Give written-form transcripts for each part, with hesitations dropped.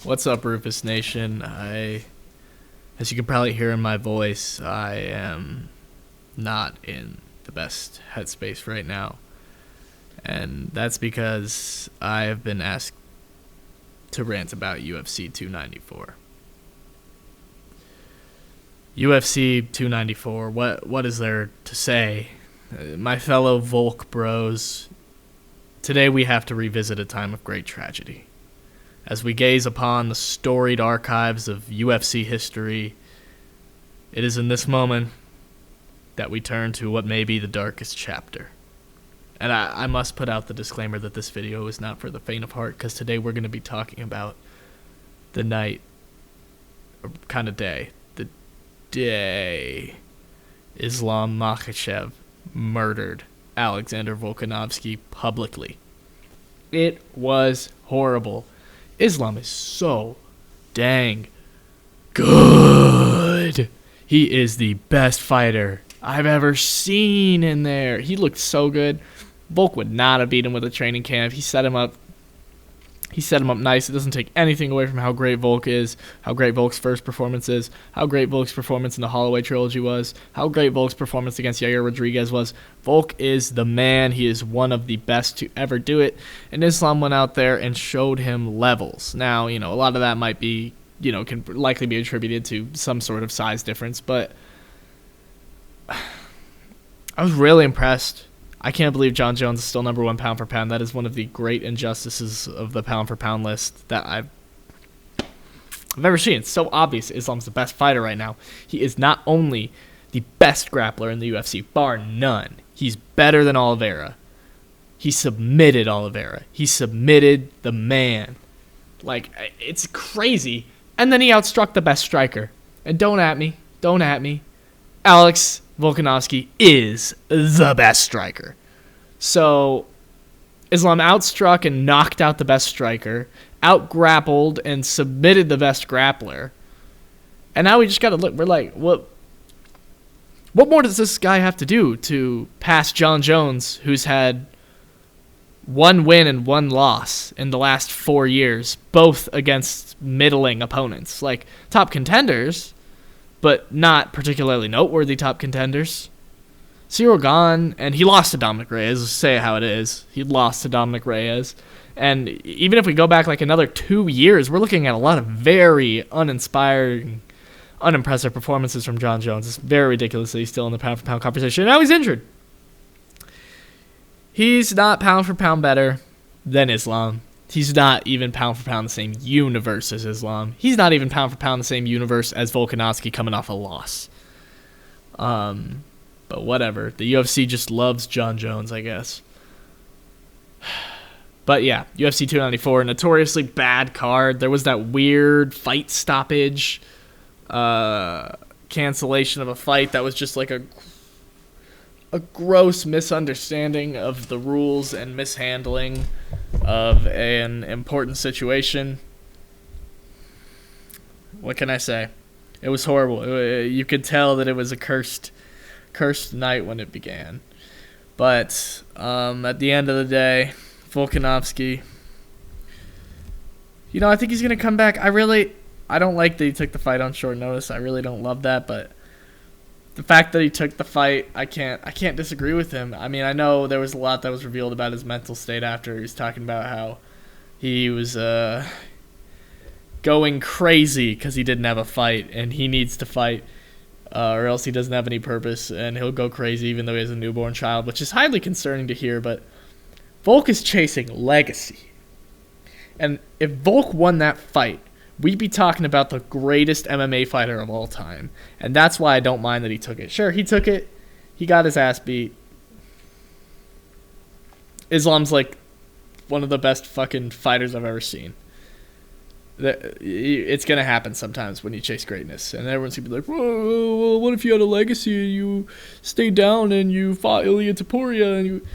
What's up, Rufus Nation? As you can probably hear in my voice, I am not in the best headspace right now. And that's because I have been asked to rant about UFC 294. UFC 294, what is there to say? My fellow Volk bros, today we have to revisit a time of great tragedy. As we gaze upon the storied archives of UFC history, it is in this moment that we turn to what may be the darkest chapter. And I must put out the disclaimer that this video is not for the faint of heart, because today we're going to be talking about the night, or kind of day, the day Islam Makhachev murdered Alexander Volkanovski publicly. It was horrible. Islam is so dang good. He is the best fighter I've ever seen in there. He looked so good. Volk would not have beat him with a training camp. He set him up nice. It doesn't take anything away from how great Volk is, how great Volk's first performance is, how great Volk's performance in the Holloway trilogy was, how great Volk's performance against Yair Rodriguez was. Volk is the man. He is one of the best to ever do it. And Islam went out there and showed him levels. Now, a lot of that might be, can likely be attributed to some sort of size difference, but I was really impressed. I can't believe John Jones is still number one pound for pound. That is one of the great injustices of the pound for pound list that I've ever seen. It's so obvious Islam's the best fighter right now. He is not only the best grappler in the UFC, bar none. He's better than Oliveira. He submitted Oliveira. He submitted the man. Like, it's crazy. And then he outstruck the best striker. And don't at me. Alex Volkanovski is the best striker. So Islam outstruck and knocked out the best striker, outgrappled and submitted the best grappler. And now we just got to look. We're like, what more does this guy have to do to pass John Jones, who's had one win and one loss in the last 4 years, both against middling opponents, like top contenders, but not particularly noteworthy top contenders. Cyril Gane, and he lost to Dominic Reyes. Let's say it how it is. He lost to Dominic Reyes. And even if we go back like another 2 years, we're looking at a lot of very uninspiring, unimpressive performances from John Jones. It's very ridiculous that he's still in the pound-for-pound conversation. Now he's injured. He's not pound-for-pound better than Islam. He's not even pound-for-pound the same universe as Islam. He's not even pound-for-pound the same universe as Volkanovski coming off a loss. But whatever. The UFC just loves John Jones, I guess. But yeah, UFC 294, notoriously bad card. There was that weird fight stoppage, cancellation of a fight that was just like a gross misunderstanding of the rules and mishandling of an important situation. What can I say? It was horrible. You could tell that it was a cursed night when it began. But at the end of the day, Volkanovski, I think he's going to come back. I don't like that he took the fight on short notice. I really don't love that, but the fact that he took the fight, I can't disagree with him. I mean, I know there was a lot that was revealed about his mental state after. He was talking about how he was going crazy because he didn't have a fight, and he needs to fight, or else he doesn't have any purpose, and he'll go crazy even though he has a newborn child, which is highly concerning to hear. But Volk is chasing legacy. And if Volk won that fight, we'd be talking about the greatest MMA fighter of all time. And that's why I don't mind that he took it. Sure, he took it. He got his ass beat. Islam's like one of the best fucking fighters I've ever seen. It's going to happen sometimes when you chase greatness. And everyone's going to be like, whoa, what if you had a legacy and you stayed down and you fought Ilia Topuria and you...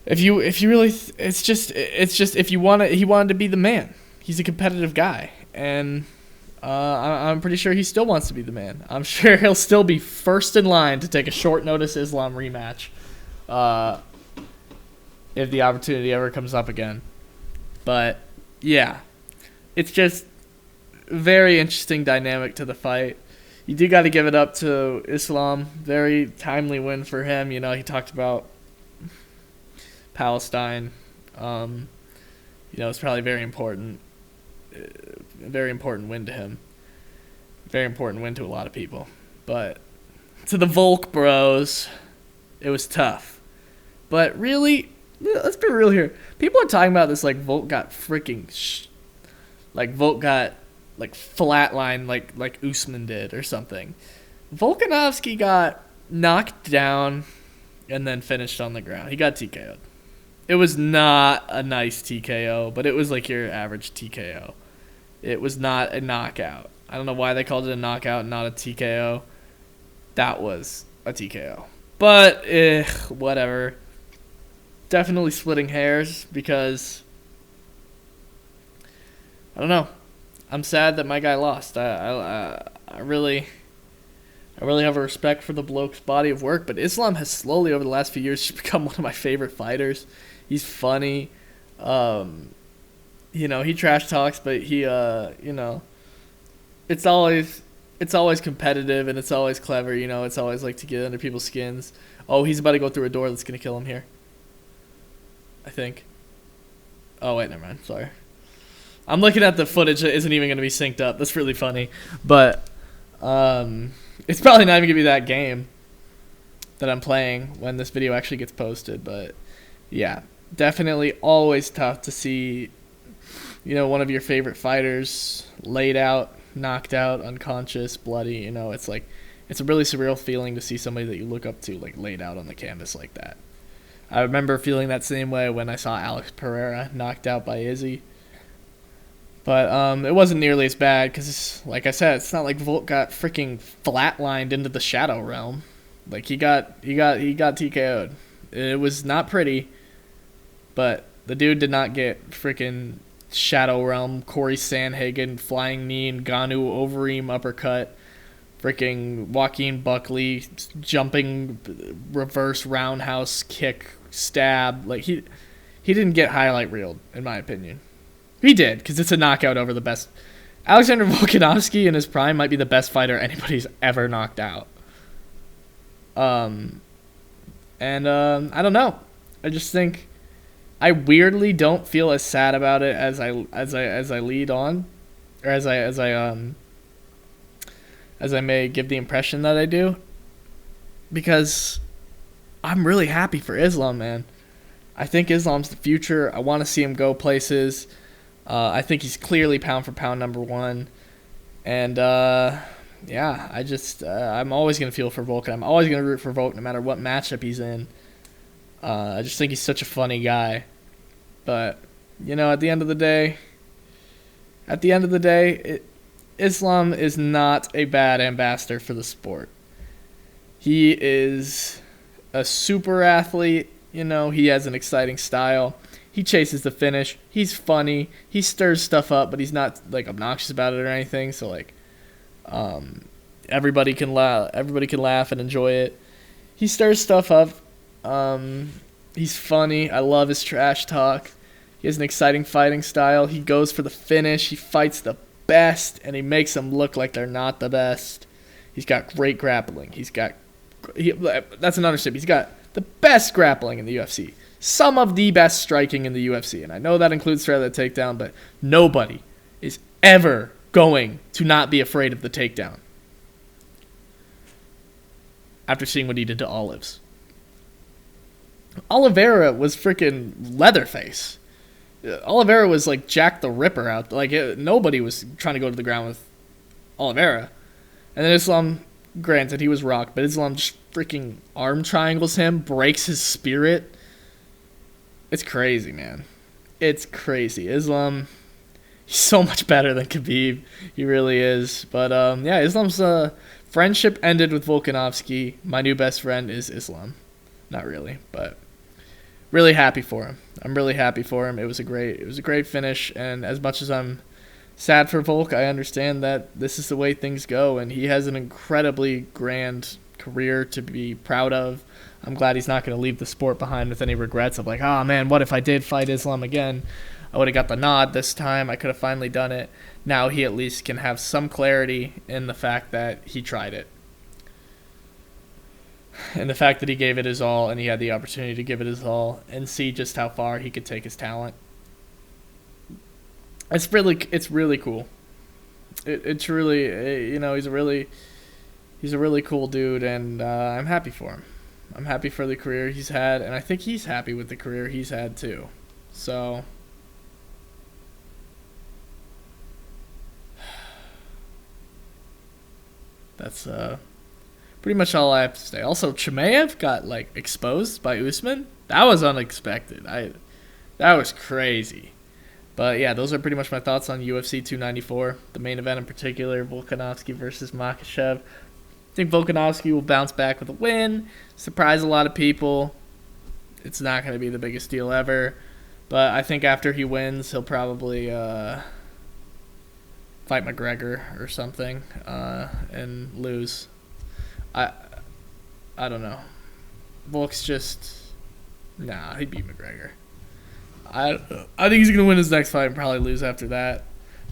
If you really... It's just if you want to... He wanted to be the man. He's a competitive guy, and I'm pretty sure he still wants to be the man. I'm sure he'll still be first in line to take a short notice Islam rematch if the opportunity ever comes up again. But, yeah, it's just very interesting dynamic to the fight. You do got to give it up to Islam. Very timely win for him. He talked about Palestine. It's probably very important. A very important win to him. Very important win to a lot of people. But to the Volk bros, it was tough. But really, let's be real here. People are talking about this like Volk got freaking Volk got flatline like Usman did or something. Volkanovski got knocked down and then finished on the ground. He got TKO'd. It was not a nice TKO, but it was like your average TKO. It was not a knockout. I don't know why they called it a knockout and not a TKO. That was a TKO. But, whatever. Definitely splitting hairs because, I don't know. I'm sad that my guy lost. I really have a respect for the bloke's body of work, but Islam has slowly over the last few years become one of my favorite fighters. He's funny. He trash talks, but he it's always competitive and it's always clever, it's always like to get under people's skins. Oh, he's about to go through a door that's going to kill him here. I think. Oh, wait, never mind. Sorry. I'm looking at the footage that isn't even going to be synced up. That's really funny. But it's probably not even going to be that game that I'm playing when this video actually gets posted. But, yeah, definitely always tough to see, one of your favorite fighters laid out, knocked out, unconscious, bloody. It's like it's a really surreal feeling to see somebody that you look up to like laid out on the canvas like that. I remember feeling that same way when I saw Alex Pereira knocked out by Izzy. But it wasn't nearly as bad because, like I said, it's not like Volk got freaking flatlined into the shadow realm. Like he got TKO'd. It was not pretty, but the dude did not get freaking shadow realm Corey Sandhagen flying knee and Ngannou Overeem uppercut. Freaking Joaquin Buckley jumping reverse roundhouse kick stab. Like he didn't get highlight reeled, in my opinion. He did, because it's a knockout over the best. Alexander Volkanovski in his prime might be the best fighter anybody's ever knocked out. I don't know. I just think I weirdly don't feel as sad about it as I lead on, or as I may give the impression that I do, because I'm really happy for Islam, man. I think Islam's the future. I want to see him go places. I think he's clearly pound for pound number one. And, I'm always going to feel for Volk. I'm always going to root for Volk no matter what matchup he's in. I just think he's such a funny guy. But, at the end of the day, Islam is not a bad ambassador for the sport. He is a super athlete. He has an exciting style. He chases the finish. He's funny. He stirs stuff up, but he's not like obnoxious about it or anything. So everybody can laugh and enjoy it. He stirs stuff up. He's funny. I love his trash talk. He has an exciting fighting style. He goes for the finish. He fights the best, and he makes them look like they're not the best. He's got great grappling. That's an understatement. He's got the best grappling in the UFC. Some of the best striking in the UFC. And I know that includes threat of the takedown, but nobody is ever going to not be afraid of the takedown after seeing what he did to Olives. Oliveira was freaking Leatherface. Oliveira was like Jack the Ripper out. Nobody was trying to go to the ground with Oliveira. And then Islam, granted, he was rocked, but Islam just freaking arm triangles him, breaks his spirit. It's crazy, man. It's crazy. Islam, he's so much better than Khabib. He really is. But, Islam's friendship ended with Volkanovski. My new best friend is Islam. Not really, but really happy for him. I'm really happy for him. It was a great finish, and as much as I'm sad for Volk, I understand that this is the way things go, and he has an incredibly grand career to be proud of. I'm glad he's not going to leave the sport behind with any regrets of like, oh man, what if I did fight Islam again? I would have got the nod this time. I could have finally done it. Now he at least can have some clarity in the fact that he tried it. And the fact that he gave it his all and he had the opportunity to give it his all and see just how far he could take his talent. It's really cool. It's really, he's a really cool dude, and I'm happy for him. I'm happy for the career he's had, and I think he's happy with the career he's had too. So that's pretty much all I have to say. Also, Chimaev got exposed by Usman. That was unexpected. That was crazy. But yeah, those are pretty much my thoughts on UFC 294. The main event in particular, Volkanovski versus Makhachev. I think Volkanovski will bounce back with a win, surprise a lot of people. It's not going to be the biggest deal ever. But I think after he wins, he'll probably fight McGregor or something and lose. I don't know. Volk's just... Nah, he beat McGregor. I think he's going to win his next fight and probably lose after that.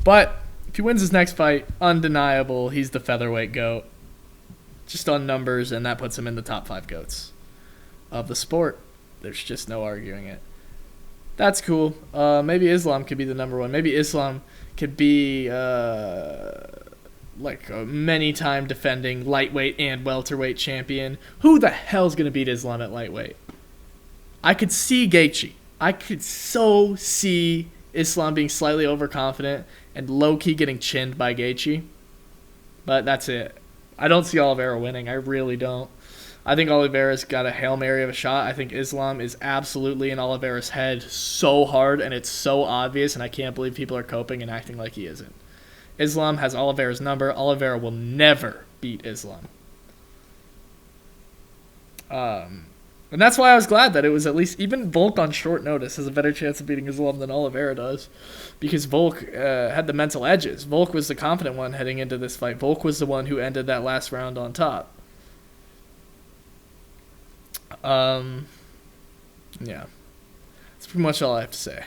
But if he wins his next fight, undeniable, he's the featherweight GOAT. Just on numbers, and that puts him in the top 5 GOATs of the sport. There's just no arguing it. That's cool. Maybe Islam could be the number one. Maybe Islam could be a many-time defending lightweight and welterweight champion. Who the hell's going to beat Islam at lightweight? I could see Gaethje. I could so see Islam being slightly overconfident and low-key getting chinned by Gaethje. But that's it. I don't see Oliveira winning. I really don't. I think Oliveira's got a Hail Mary of a shot. I think Islam is absolutely in Oliveira's head so hard, and it's so obvious, and I can't believe people are coping and acting like he isn't. Islam has Oliveira's number. Oliveira will never beat Islam. And that's why I was glad that it was at least, even Volk on short notice has a better chance of beating Islam than Oliveira does, because Volk had the mental edges. Volk was the confident one heading into this fight. Volk was the one who ended that last round on top. Yeah. That's pretty much all I have to say.